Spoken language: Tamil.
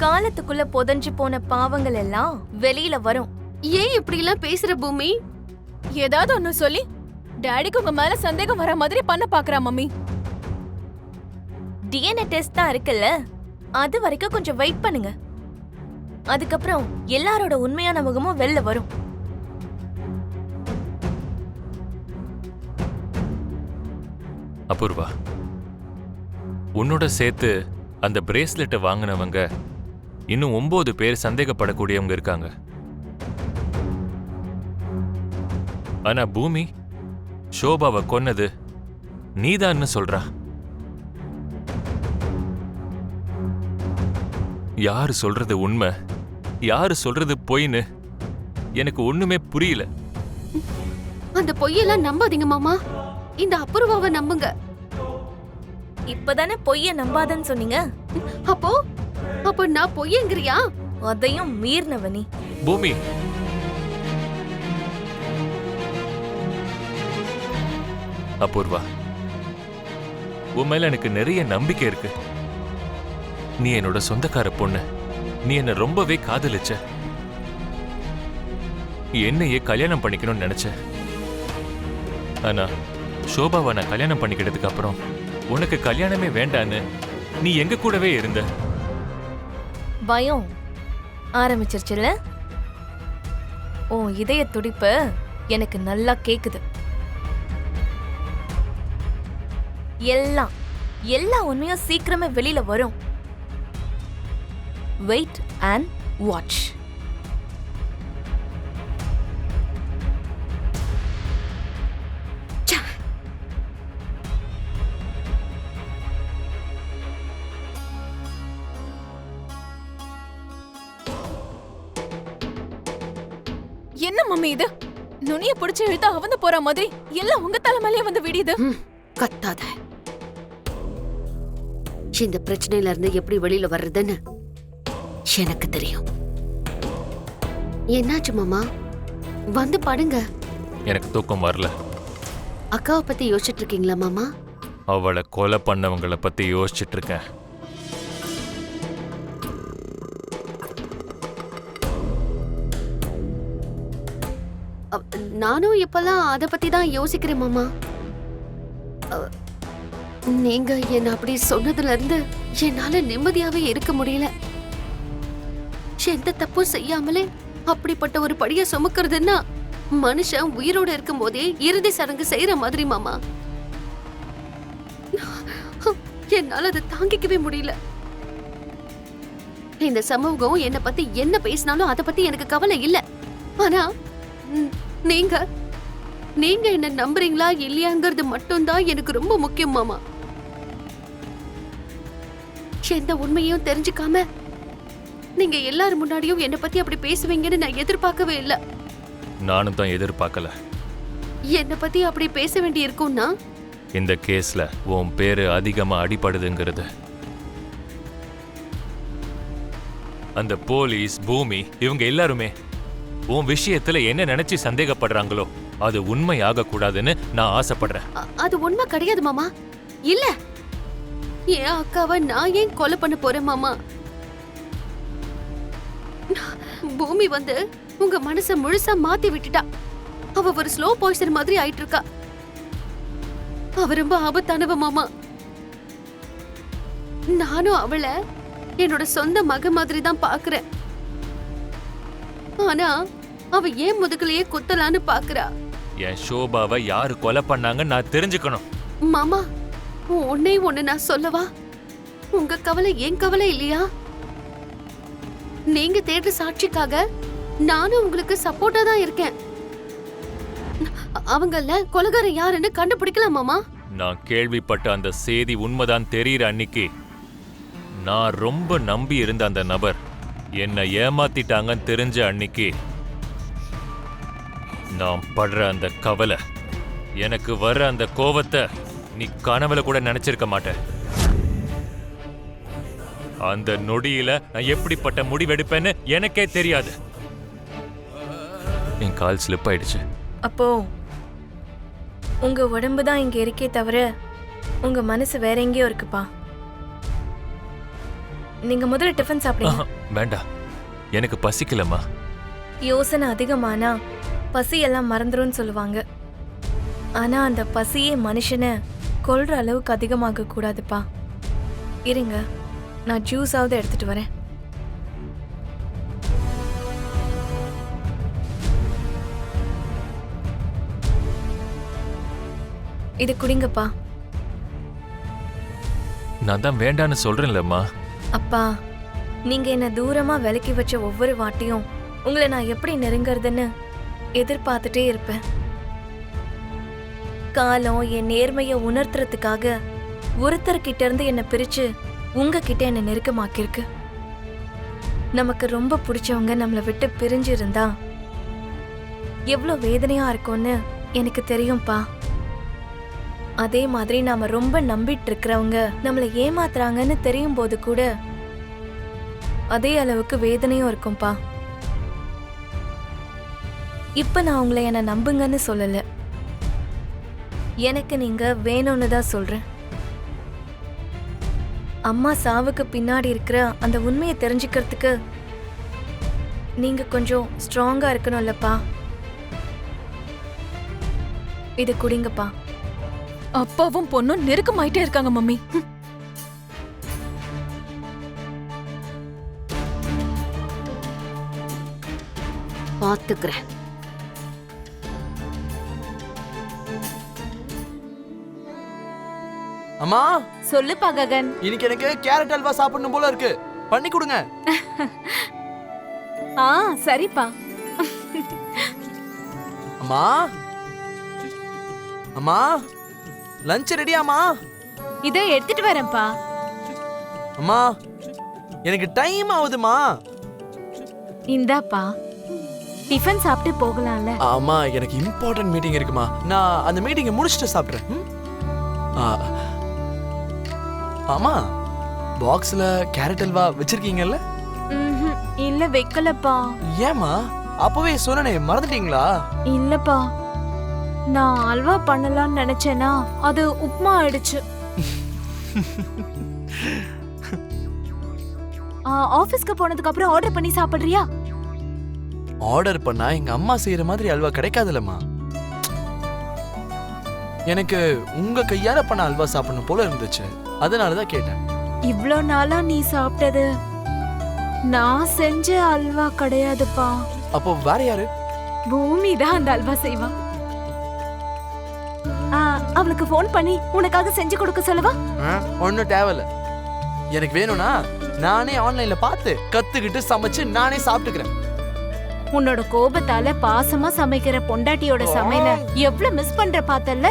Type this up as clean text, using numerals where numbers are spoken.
காலத்துக்குள்ள புதஞ்சு போன பாவங்கள் எல்லாம் வெளியில வரும். ஏன் இப்படி எல்லாம் பேசுற பூமி? ஏதாவது ஒண்ணு சொல்லி டாடிக்கு உங்க மேல சந்தேகம் வர மாதிரி பண்ண பாக்குறா மம்மி. டிஎன்ஏ டெஸ்ட் தான் இருக்குல்ல, அது வரைக்கும் கொஞ்சம் வெயிட் பண்ணுங்க. அதுக்கப்புறம் எல்லாரோட உண்மையான முகமும் வெளில வரும். அபூர்வா, உன்னோட சேர்த்து அந்த பிரேஸ்லெட்டை வாங்கினவங்க இன்னும் 9 பேர் சந்தேகப்படக்கூடியவங்க இருக்காங்க. ஆனா பூமி ஷோபாவை கொன்னது நீதான்னு சொல்றா. யாரு சொல்றது உண்மை, யாரு சொல்றது பொய்ன்னு எனக்கு ஒண்ணுமே புரியல. அந்த பொய்யெல்லாம் நம்பாதீங்க மாமா, இந்த அபூர்வாவை நம்புங்க. இப்பதானே பொய்ய நம்பாதன்னு சொன்னீங்க. அப்போ நான் பொய்யங்கிறியா? அதையும் மீறினவனி. பூமி, அபூர்வா, உன் மேல எனக்கு நிறைய நம்பிக்கை இருக்கு. நீ என்னோட சொந்தக்கார பொண்ணு. நீ என்ன ரொம்பவே காதலிச்ச. என்னையே கல்யாணம் பண்ணிக்கணும்னு நினைச்ச. ஆனா ஷோபாவை நான் கல்யாணம் பண்ணிக்கிட்டதுக்கு அப்புறம் உனக்கு கல்யாணமே வேண்டான்னு நீ எங்க கூடவே இருந்த. பயம் ஆரம்பிச்சிருச்சுல்ல? உன் இதய துடிப்பு எனக்கு நல்லா கேக்குது. எல்லா உண்மையும் சீக்கிரமே வெளியில வரும். Wait and watch. என்ன மம்மி இது? நுனிய பிடிச்சு இழுத்தா அவந்து போற மாதிரி எல்லாம் உங்க தலைமையிலே வந்து விடியுது. கத்தாத. இந்த பிரச்சனையில இருந்து எப்படி வெளியில வர்றதுன்னு எனக்கு தெரியும். என்னாச்சு மாமா? வந்து படுங்க. எனக்கு தூக்கம் வரல. அக்காவை பத்தி யோசிச்சுட்டு இருக்கீங்களா மாமா? அவளை கொலை பண்ணவங்களை பத்தி யோசிச்சுட்டு இருக்கேன். நானும் இப்பெல்லாம் அத பத்தி தான் யோசிக்கிறேன் மாமா. நீங்க என்ன அப்படி சொன்னதுல இருந்து என்னால நிம்மதியாவே இருக்க முடியல. எந்த தப்பும் செய்யாமலே அப்படிப்பட்ட ஒரு படிய சுமக்கிறதுன்னா மனுஷன் உயிரோட இருக்கும் போதே இறுதி சடங்கு செய்யற மாதிரி மாமா. என்னால அதை தாங்கிக்கவே முடியல. இந்த சமூகம் என்ன பத்தி என்ன பேசினாலும் அதை பத்தி எனக்கு கவலை இல்ல. ஆனா நீங்க என்ன நம்புறீங்களா இல்லையாங்கிறது மட்டும்தான் எனக்கு ரொம்ப முக்கியம் மாமா. எந்த உண்மையும் தெரிஞ்சுக்காம நீங்க எல்லாரும் முன்னாடியும் என்ன பத்தி அப்படி பேசுவீங்கன்னு நான் எதிர்பார்க்கவே இல்ல. நானும் தான் எதிர்பார்க்கல. என்ன பத்தி அப்படி பேச வேண்டி இருக்கும்னா இந்த கேஸ்ல உன் பேரு அதிகமா அடிபடுதுங்கிறது. அந்த போலீஸ், பூமி, இவங்க எல்லாருமே உன் விஷயத்துல என்ன நினைச்சு சந்தேகப்படுறாங்களோ அது உண்மையாக கூடாதுன்னு நான் ஆசைப்படுறேன். அது உண்மை கிடையாது மாமா. இல்ல, என் அக்காவை நான் ஏன் கொலை பண்ண போறேன் மாமா? பூமி வந்து உங்க மனச முழுசா மாத்தி விட்டுட்டா. அவ ஒரு ஸ்லோ பாய்சன் மாதிரி ஆயிட்டு இருக்கா. அவ ரொம்ப ஆபத்தானவ மாமா. நானும் அவளை என்னோட சொந்த மக மாதிரி தான் பாக்குறேன். ஆனா அவ ஏன் முதுகுலயே குத்தலான்னு பாக்குறா. என் ஷோபாவை யாரு கொலை பண்ணாங்க நான் தெரிஞ்சுக்கணும். மாமா, ஒண்ணு நான் சொல்லவா? உங்க கவலை என் கவலை இல்லையா? நீங்க தேடுற சாட்சிக்காக நானும் உங்களுக்கு சப்போர்ட்டா தான் இருக்கேன். அவங்கள கொலைகாரன் யாருன்னு கண்டுபிடிக்கலாம் மாமா. நான் கேள்விப்பட்ட அந்த செய்தி உண்மைதான் தெரியுற அன்னைக்கு நான் ரொம்ப நம்பி இருந்த அந்த நபர் என்னை ஏமாத்திட்டாங்கன்னு தெரிஞ்ச அன்னைக்கு நான் படுற அந்த கவலை, எனக்கு வர்ற அந்த கோவத்தை நீ கனவுல கூட நினைச்சிருக்க மாட்டேன். அந்த நொடியில நான் எப்படிப்பட்ட முடிவெடுப்பேன்னு எனக்கே தெரியாது. என் கால் ஸ்லிப் ஆயிடுச்சு. அப்போ உங்க உடம்பு தான் இங்க இருக்கே தவிர உங்க மனசு வேற எங்கேயோ இருக்குப்பா. நீங்க முதல்ல டிஃபன் சாப்பிடுங்க. வேண்டாம், எனக்கு பசிக்கலம்மா. யோசனை அதிகமானா பசி எல்லாம் மறந்துரும்னு சொல்லுவாங்க. ஆனா அந்த பசியே மனுஷனை கொல்ற அளவுக்கு அதிகமாக கூடாதுப்பா. இருங்க, நான் ஜூஸாவது எடுத்துட்டு வரேன். இது குடிங்கப்பா. நான் தான் வேண்டான்னு சொல்றேன்லம்மா. அப்பா, நீங்க என்ன தூரமா விலக்கி வச்ச ஒவ்வொரு வாட்டியும் உங்களை நான் எப்படி நெருங்கறதுன்னு எதிர்பார்த்துட்டே இருப்பேன். காலம் என் நேர்மையை உணர்த்துறதுக்காக ஒருத்தர்கிட்ட இருந்து என்னை பிரிச்சு உங்ககிட்ட என்னை நெருக்கமாக்கிருக்கு. நமக்கு ரொம்ப பிடிச்சவங்க நம்மளை விட்டு பிரிஞ்சு இருந்தா எவ்வளோ வேதனையா இருக்கும்னு எனக்கு தெரியும்பா. அதே மாதிரி நாம ரொம்ப நம்பிட்டு இருக்கிறவங்க நம்மளை ஏமாத்துறாங்கன்னு தெரியும் போது கூட அதே அளவுக்கு வேதனையும் இருக்கும்பா. இப்ப நான் உங்களை என்ன நம்புங்கன்னு சொல்லல, எனக்கு நீங்க வேணும்னு தான் சொல்றேன். அம்மா சாவுக்கு பின்னாடி இருக்கிற அந்த உண்மையை தெரிஞ்சுக்கிறதுக்கு நீங்க கொஞ்சம் ஸ்ட்ராங்கா இருக்கணும்லப்பா. இது குடிங்கப்பா. அப்பாவும் பொண்ணும் நெருக்கமாயிட்டே இருக்காங்க மம்மி. பாத்துக்கிறேன். அம்மா, சொல்லுப்பா ககன். இன்னைக்கு எனக்கு கேரட் அல்வா சாப்பிடணும் போல இருக்கு, பண்ணி கொடுங்க. சரிப்பா. அம்மா, அம்மா, லஞ்ச் ரெடியாமா? இதை எடுத்துட்டு வரேன்ப்பா. அம்மா, எனக்கு டைம் ஆகுதுமா. இந்தாப்பா, டிஃபன் சாப்பிட்டு போகலாம்ல. அம்மா, எனக்கு இம்பார்ட்டன்ட் மீட்டிங் இருக்குமா, நான் அந்த மீட்டிங்கை முடிச்சுட்டு சாப்பிட்றேன். அம்மா, பாக்ஸ்ல கேரட் அல்வா வச்சிருக்கீங்கல்ல? இல்ல வைக்கலப்பா. ஏமா, அப்பவே சொன்னனே, மறந்துட்டீங்களா? இல்லப்பா, நான் அல்வா பண்ணலாம்னு நினைச்சேனா அது உப்புமா ஆயிடுச்சு. ஆபீஸ்க்கு போனதுக்கு அப்புறம் ஆர்டர் பண்ணி சாப்பிடுறியா? ஆர்டர் பண்ணா எங்க அம்மா செய்யற மாதிரி அல்வா கிடைக்காதுல்லம்மா. எனக்கு உங்க கையால பண்ண அல்வா சாப்பிடணும் போல இருந்துச்சு, அதனாலதான் கேட்டேன். இவ்ளோ நாளா நீ சாப்பிட்டது நான் செஞ்ச அல்வா கிடையாதுப்பா. அப்போ வேற யாரு? பூமி தான் அந்த அல்வா செய்வா. அவளுக்கு போன் பண்ணி உனக்காக செஞ்சு கொடுக்க சொல்லவா? ஒன்னும் தேவையில்ல. எனக்கு வேணும்னா நானே ஆன்லைன்ல பார்த்து கத்துக்கிட்டு சமைச்சு நானே சாப்பிட்டுக்கிறேன். உன்னோட கோபத்தால பாசமா சமைக்கிற பொண்டாட்டியோட சமையல எவ்வளவு மிஸ் பண்ற பார்த்தல்ல.